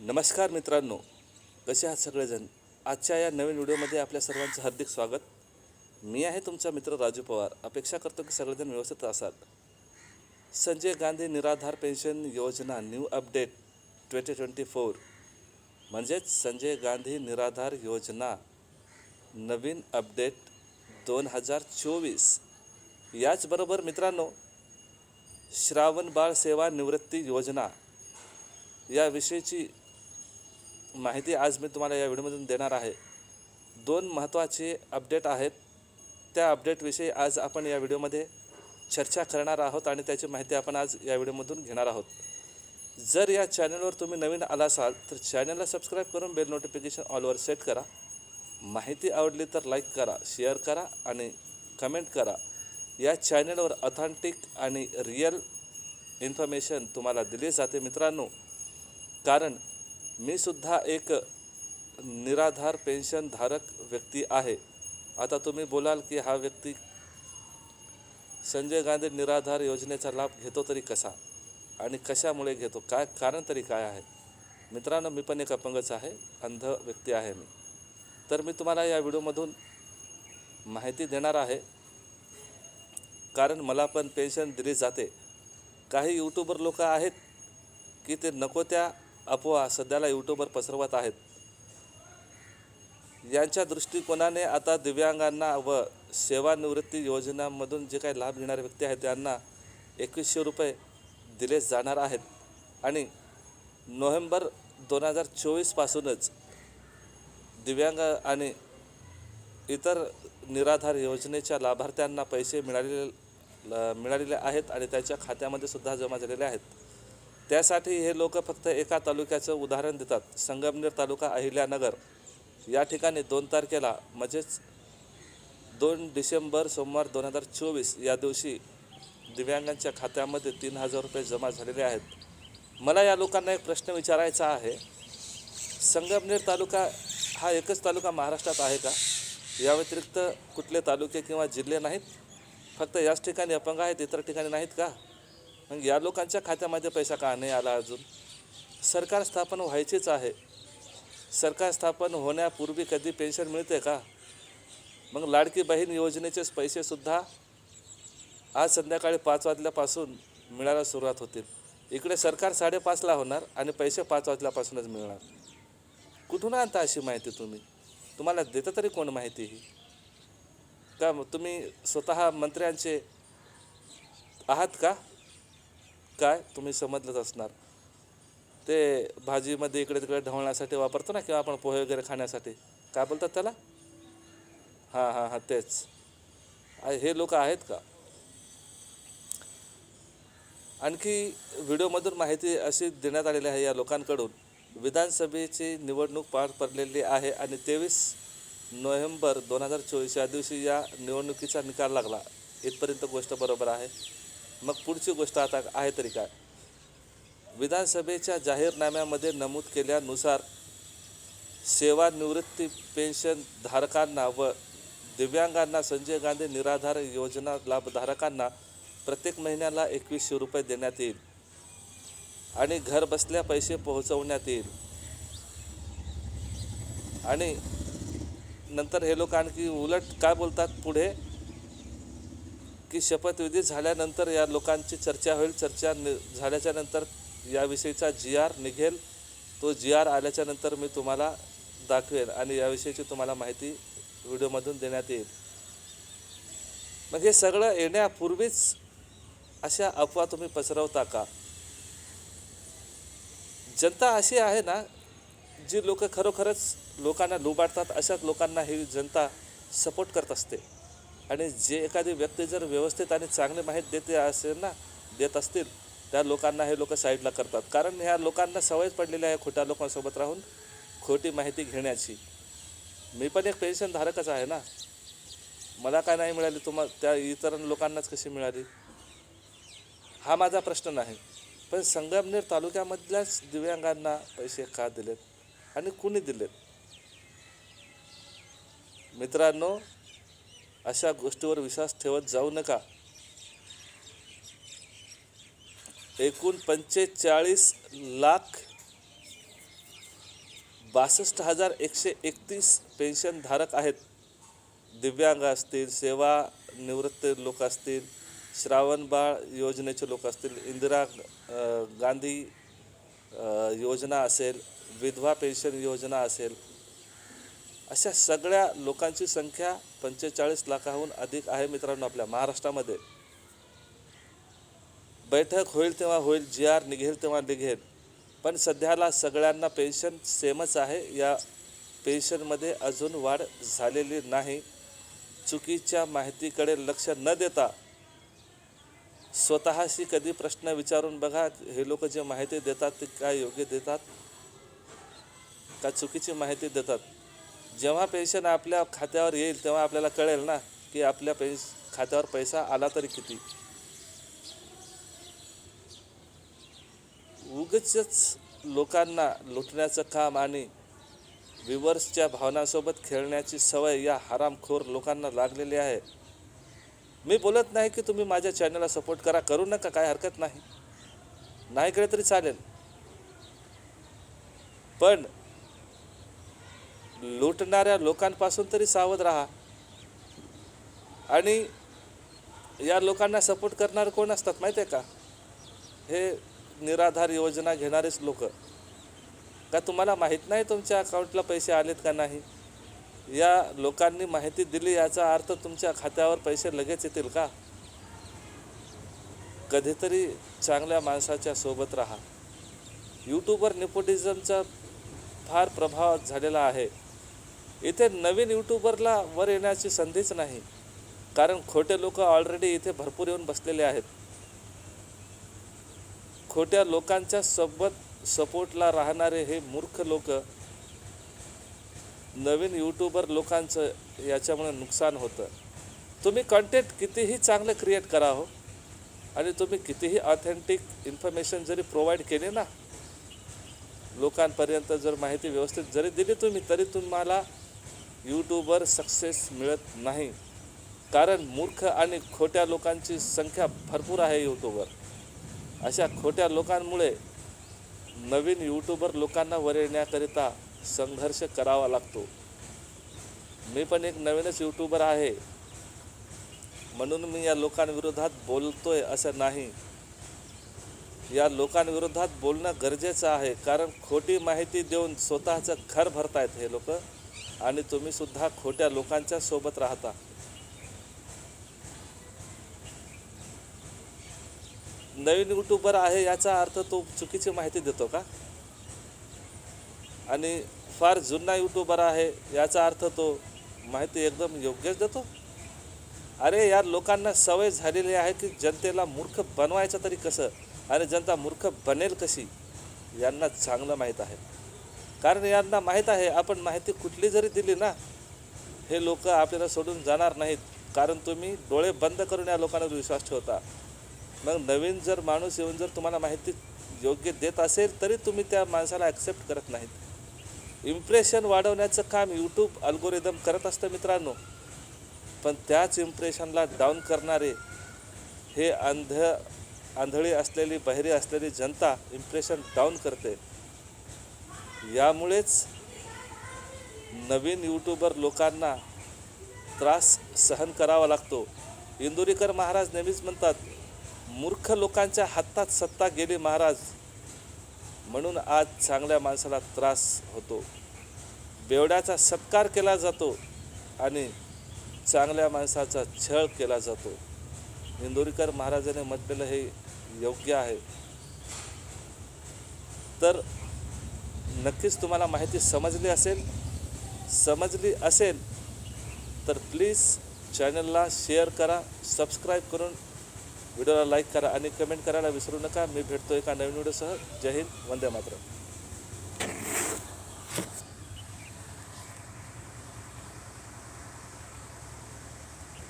नमस्कार मित्रांनो, कसे आहात सगळेजण. आजच्या या नवीन व्हिडिओमध्ये आपल्या सर्वांचं हार्दिक स्वागत. मी आहे तुमचा मित्र राजू पवार. अपेक्षा करतो की सगळेजण व्यवस्थित असाल. संजय गांधी निराधार पेन्शन योजना न्यू अपडेट 2024 म्हणजेच संजय गांधी निराधार योजना नवीन अपडेट 2024. याचबरोबर मित्रांनो, श्रावण बाळ सेवा निवृत्ती योजना याविषयीची माहिती आज मी तुम्हाला या व्हिडिओमधून देणार आहे. दोन महत्त्वाचे अपडेट आहेत. त्या अपडेटविषयी आज आपण या व्हिडिओमध्ये चर्चा करणार आहोत आणि त्याची माहिती आपण आज या व्हिडिओमधून घेणार आहोत. जर या चॅनलवर तुम्ही नवीन आला असाल तर चॅनलला सबस्क्राईब करून बेल नोटिफिकेशन ऑलवर सेट करा. माहिती आवडली तर लाईक करा, शेअर करा आणि कमेंट करा. या चॅनलवर ऑथेंटिक आणि रिअल इन्फॉर्मेशन तुम्हाला दिली जाते मित्रांनो, कारण मी सुद्धा एक निराधार पेन्शनधारक व्यक्ती आहे. आता तुम्ही बोलाल की हा व्यक्ती संजय गांधी निराधार योजनेचा लाभ घेतो तरी कसा आणि कशामुळे घेतो, काय कारण तरी काय आहे. मित्रांनो, मी पण एक अपंगच आहे, अंध व्यक्ती आहे मी. तर मी तुम्हाला या व्हिडिओमधून माहिती देणार आहे, कारण मला पण पेन्शन दिली जाते. काही यूट्यूबर लोक आहेत की ते नको त्या अफवा सध्याला यूट्यूबवर पसरवत आहेत. यांच्या दृष्टिकोनाने आता दिव्यांगांना व सेवानिवृत्ती योजनांमधून जे काही लाभ घेणारे व्यक्ती आहेत त्यांना 2100 रुपये दिले जाणार आहेत आणि नोव्हेंबर 2024 पासूनच दिव्यांग आणि इतर निराधार योजनेच्या लाभार्थ्यांना पैसे मिळालेले आहेत आणि त्यांच्या खात्यामध्ये सुद्धा जमा झालेले आहेत. त्यासाठी हे लोक फक्त एका तालुक्याचं उदाहरण देतात. संगमनेर तालुका अहिल्यानगर या ठिकाणी 2 तारखेला म्हणजेच 2 डिसेंबर सोमवार 2024 या दिवशी दिव्यांगांच्या खात्यामध्ये 3000 रुपये जमा झालेले आहेत. मला या लोकांना एक प्रश्न विचारायचा आहे. संगमनेर तालुका हा एकच तालुका महाराष्ट्रात आहे का? या व्यतिरिक्त कुठले तालुके किंवा जिल्हे नाहीत? फक्त याच ठिकाणी अपंग आहेत, इतर ठिकाणी नाहीत का? मग या लोकांच्या खात्यामध्ये पैसा का नाही आला अजून? सरकार स्थापन व्हायचीच आहे. सरकार स्थापन होण्यापूर्वी कधी पेन्शन मिळते का? मग लाडकी बहीण योजनेचेच पैसेसुद्धा आज संध्याकाळी 5 वाजल्यापासून मिळायला सुरुवात होतील. इकडे सरकार 5:30ला होणार आणि पैसे 5 वाजल्यापासूनच मिळणार. कुठून आणता अशी माहिती तुम्ही? तुम्हाला देतं तरी कोण माहिती ही? का तुम्ही स्वतः मंत्र्यांचे आहात का? काय तुम्ही समजलंच असणार. ते भाजीमध्ये इकडे तिकडे ढवळण्यासाठी वापरतो ना, किंवा आपण पोहे वगैरे खाण्यासाठी, काय बोलतात त्याला? हां तेच. हे लोक आहेत का? आणखी व्हिडिओमधून माहिती अशी देण्यात आलेली आहे या लोकांकडून. विधानसभेची निवडणूक पार पडलेली आहे आणि 23 नोव्हेंबर 2024 या दिवशी या निवडणुकीचा निकाल लागला. इथपर्यंत गोष्ट बरोबर आहे. मग पुढची गोष्ट आता आहे तरी काय? विधानसभेच्या जाहीरनाम्यामध्ये नमूद केल्यानुसार सेवानिवृत्ती पेन्शन धारकांना व दिव्यांगांना संजय गांधी निराधार योजना लाभधारकांना प्रत्येक महिन्याला 2100 रुपये देण्यात येईल आणि घरबसल्या पैसे पोहोचवण्यात येईल. आणि नंतर हे लोक आणखी उलट काय बोलतात पुढे, की शपथविधी झाल्यानंतर या लोकांची चर्चा होईल. चर्चा झाल्याच्या नंतर याविषयीचा GR निघेल. तो GR आल्याच्या नंतर मी तुम्हाला दाखवेल आणि याविषयीची तुम्हाला माहिती व्हिडिओमधून देण्यात येईल. मग हे सगळं येण्यापूर्वीच अशा अफवा तुम्ही पसरवता का? जनता अशी आहे ना, जी लोक खरोखरच लोकांना लुबाडतात अशाच लोकांना ही जनता सपोर्ट करत असते. आणि जे एखादी व्यक्ती जर व्यवस्थित आणि चांगली माहिती देत असतील त्या लोकांना हे लोक साईडला करतात. कारण ह्या लोकांना सवयच पडलेली आहे खोट्या लोकांसोबत राहून खोटी माहिती घेण्याची. मी पण एक पेन्शनधारकच आहे ना. मला काय नाही मिळाली, त्या इतर लोकांनाच कशी मिळाली हा माझा प्रश्न नाही. पण संगमनेर तालुक्यामधल्याच दिव्यांगांना पैसे का दिलेत आणि कुणी दिलेत? मित्रांनो, अशा गोष्टीवर विश्वास ठेवत जाऊ नका. एकूण 45 लाख 62,131 पेन्शनधारक आहेत. दिव्यांग असतील, सेवानिवृत्त लोक असतील, श्रावणबाळ योजनेचे लोक असतील, इंदिरा गांधी योजना असेल, विधवा पेन्शन योजना असेल, अशा सगळ्या लोकांची संख्या 45 लाखाहून अधिक आहे मित्रांनो आपल्या महाराष्ट्रामध्ये. बैठक होईल तेव्हा होईल, GR निघेल तेव्हा निघेल, पण सध्याला सगळ्यांना पेन्शन सेमच आहे. या पेन्शनमध्ये अजून वाढ झालेली नाही. चुकीच्या माहितीकडे लक्ष न देता स्वतःशी कधी प्रश्न विचारून बघा, हे लोक जे माहिती देतात ते काय योग्य देतात का चुकीची माहिती देतात. जेव्हा पेन्शन आपल्या खात्यावर येईल तेव्हा आपल्याला कळेल ना की आपल्या खात्यावर पैसा आला तरी किती. उगाचच लोकांना लुटण्याचं काम आणि व्ह्यूअर्सच्या भावनांसोबत खेळण्याची सवय या हरामखोर लोकांना लागलेली आहे. मी बोलत नाही की तुम्ही माझ्या चॅनलला सपोर्ट करा, करू नका, काय हरकत नाही, नाही केलं तरी चालेल, पण लुटणाऱ्या लोकांपासून तरी सावध राहा. आणि या लोकांना सपोर्ट करणारे कोण असतात माहिती आहे का? हे निराधार योजना घेणारेच लोक. का तुम्हाला माहीत नाही तुमच्या अकाउंटला पैसे आलेत का नाही? या लोकांनी माहिती दिली याचा अर्थ तुमच्या खात्यावर पैसे लगेच येतील का? कधीतरी चांगल्या माणसाच्या सोबत राहा. यूट्यूबवर नेपोटिझमचा फार प्रभाव झालेला आहे. इथे नवीन यूट्यूबरला वर येण्याची संधीच नाही, कारण खोटे लोक ऑलरेडी इथे भरपूर येऊन बसलेले आहेत. खोट्या लोकांच्या सोबत सपोर्टला राहणारे हे मूर्ख लोक, नवीन यूट्यूबर लोकांचं याच्यामुळे नुकसान होतं. तुम्ही कंटेंट कितीही चांगलं क्रिएट करा हो, आणि तुम्ही कितीही ऑथेंटिक इन्फॉर्मेशन जरी प्रोव्हाइड केली ना, लोकांपर्यंत जर माहिती व्यवस्थित जरी दिली तुम्ही, तरी तुम्हाला यूट्यूबवर सक्सेस मिळत नाही. कारण मूर्ख आणि खोट्या लोकांची संख्या भरपूर आहे यूट्यूबवर. अशा खोट्या लोकांमुळे नवीन यूट्यूबर लोकांना वर येण्याकरिता संघर्ष करावा लागतो. मी पण एक नवीनच यूट्यूबर आहे, म्हणून मी या लोकांविरोधात बोलतोय असं नाही. या लोकांविरोधात बोलणं गरजेचं आहे, कारण खोटी माहिती देऊन स्वतःचं घर भरतायत हे लोक, आणि तुम्ही सुद्धा खोट्या लोकांच्या सोबत राहता. नवीन यूट्यूबर आहे याचा अर्थ तो चुकीची माहिती देतो का? आणि फार जुना यूट्यूबर आहे याचा अर्थ तो माहिती एकदम योग्यच देतो? अरे या लोकांना सवय झालेली आहे की जनतेला मूर्ख बनवायचं तरी कसं, आणि जनता मूर्ख बनेल कशी यांना चांगलं माहीत आहे. कारण यांना माहीत आहे आपण माहिती कुठली जरी दिली ना, हे लोक आपल्याला सोडून जाणार नाहीत, कारण तुम्ही डोळे बंद करून या लोकांवर विश्वास ठेवता. मग नवीन जर माणूस येऊन जर तुम्हाला माहिती योग्य देत असेल तरी तुम्ही त्या माणसाला ॲक्सेप्ट करत नाहीत. इम्प्रेशन वाढवण्याचं काम यूट्यूब अल्गोरिदम करत असतं मित्रांनो, पण त्याच इम्प्रेशनला डाऊन करणारे हे आंधळी असलेली, बहिरी असलेली जनता इम्प्रेशन डाऊन करते. यामुळेच नवीन यूट्यूबर लोकांना त्रास सहन करावा लागतो. इंदुरीकर महाराज नेहमीच म्हणतात, मूर्ख लोकांच्या हातात सत्ता गेली महाराज, म्हणून आज चांगल्या माणसाला त्रास होतो. बेवड्याचा सत्कार केला जातो आणि चांगल्या माणसाचा छळ केला जातो. इंदुरीकर महाराजांनी म्हटलेलं हे योग्य आहे. तर नक्कीच तुम्हाला माहिती समजली असेल तर प्लीज चॅनलला शेअर करा, सबस्क्राईब करून व्हिडिओला लाईक करा आणि कमेंट करायला विसरू नका. मी भेटतो एका नवीन व्हिडिओसह. जय हिंद, वंदे मातरम.